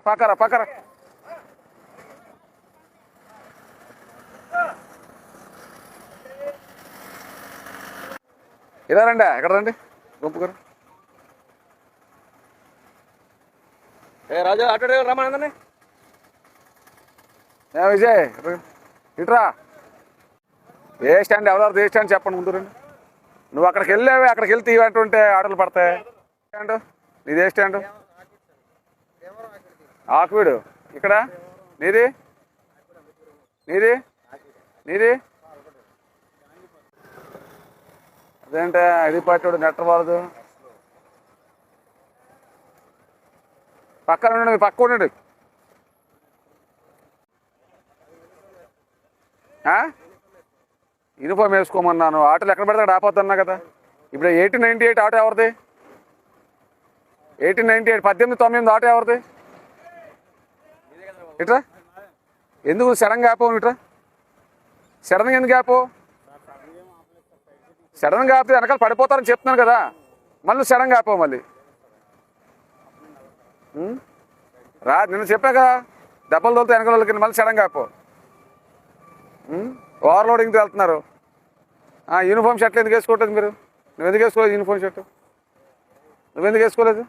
పక్కరా పక్కరా. ఇలా రండి, ఎక్కడ రండి గుంపుగారు. ఏ రాజు ఆటో డ్రైవర్ రమ్మనండి. ఏ విజయ్ ఇట్రా. ఏ స్టాండ్ ఎవరు ఏ స్టాండ్ చెప్పండి ముందు రండి. నువ్వు అక్కడికి వెళ్ళావు, అక్కడికి వెళ్తే ఇవంటుంటే ఆటోలు పడతాయి. స్టాండ్ నీది ఏ స్టాండ్? ఆకువీడు. ఇక్కడ నీది నీది నీది అదేంటే ఐడి పార్టీ నెట్ వాళ్ళదు. పక్కన ఉండండి, మీ పక్క ఉండండి. యూనిఫామ్ వేసుకోమన్నాను. ఆటోలు ఎక్కడ పెడతాడు ఆపొద్దన్నా కదా. ఇప్పుడు 1898 ఆటో ఎవరిది? 1898 1899 ఆటో ఎవరిది? ఇట్రా. ఎందుకు సడన్గా ఆపవు? ఇట్రా. సడన్గా ఎందుకు ఆపవు? సడన్గా ఆపితే వెనకాల పడిపోతారని చెప్తున్నాను కదా. మళ్ళీ సడన్గా ఆపవు. మళ్ళీ రా, నిన్న చెప్పా కదా, దెబ్బలు తోలితే వెనకాల వాళ్ళకి. మళ్ళీ సడన్గా ఆపవు. ఓవర్లోడింగ్తో వెళ్తున్నారు. యూనిఫామ్ షర్ట్లు ఎందుకు వేసుకోవట్లేదు మీరు? నువ్వెందుకు వేసుకోలేదు యూనిఫామ్ షర్టు? నువ్వెందుకు వేసుకోలేదు?